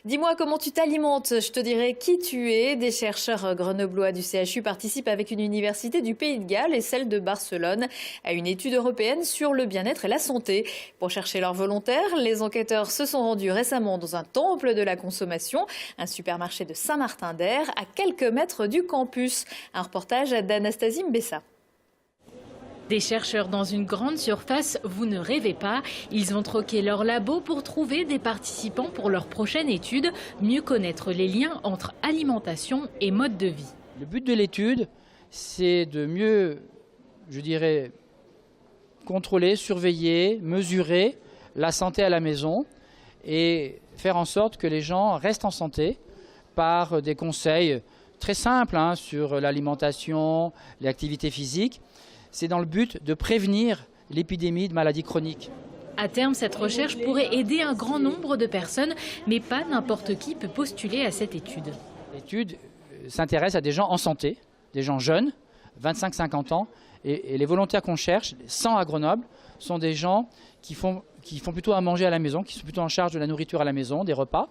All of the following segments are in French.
Dis-moi comment tu t'alimentes, je te dirai qui tu es. Des chercheurs grenoblois du CHU participent avec une université du Pays de Galles et celle de Barcelone à une étude européenne sur le bien-être et la santé. Pour chercher leurs volontaires, les enquêteurs se sont rendus récemment dans un temple de la consommation, un supermarché de Saint-Martin-d'Air à quelques mètres du campus. Un reportage d'Anastasie Mbessa. Des chercheurs dans une grande surface, vous ne rêvez pas. Ils ont troqué leur labo pour trouver des participants pour leur prochaine étude, mieux connaître les liens entre alimentation et mode de vie. Le but de l'étude, c'est de mieux, je dirais, contrôler, surveiller, mesurer la santé à la maison et faire en sorte que les gens restent en santé par des conseils très simples sur l'alimentation, l'activité physique. C'est dans le but de prévenir l'épidémie de maladies chroniques. À terme, cette recherche pourrait aider un grand nombre de personnes, mais pas n'importe qui peut postuler à cette étude. L'étude s'intéresse à des gens en santé, des gens jeunes, 25-50 ans, et les volontaires qu'on cherche, 100 à Grenoble, sont des gens qui font plutôt à manger à la maison, qui sont plutôt en charge de la nourriture à la maison, des repas.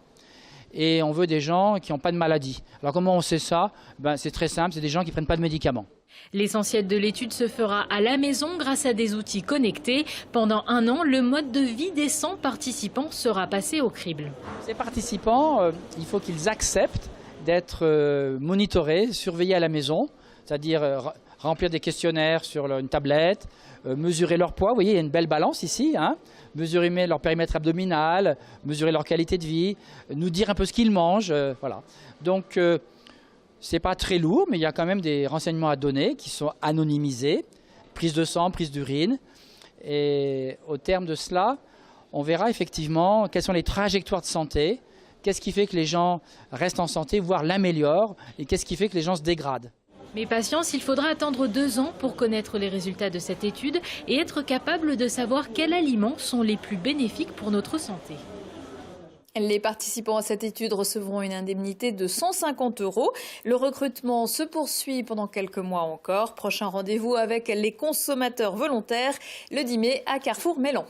Et on veut des gens qui n'ont pas de maladie. Alors comment on sait ça? C'est très simple, c'est des gens qui ne prennent pas de médicaments. L'essentiel de l'étude se fera à la maison grâce à des outils connectés. Pendant un an, le mode de vie des 100 participants sera passé au crible. Ces participants, il faut qu'ils acceptent d'être monitorés, surveillés à la maison, c'est-à-dire remplir des questionnaires sur une tablette, mesurer leur poids. Vous voyez, il y a une belle balance ici. Mesurer leur périmètre abdominal, mesurer leur qualité de vie, nous dire un peu ce qu'ils mangent. Voilà. Donc, c'est pas très lourd, mais il y a quand même des renseignements à donner qui sont anonymisés. Prise de sang, prise d'urine. Et au terme de cela, on verra effectivement quelles sont les trajectoires de santé, qu'est-ce qui fait que les gens restent en santé, voire l'améliorent, et qu'est-ce qui fait que les gens se dégradent. Mais patience, il faudra attendre 2 ans pour connaître les résultats de cette étude et être capable de savoir quels aliments sont les plus bénéfiques pour notre santé. Les participants à cette étude recevront une indemnité de 150 €. Le recrutement se poursuit pendant quelques mois encore. Prochain rendez-vous avec les consommateurs volontaires le 10 mai à Carrefour Mélan.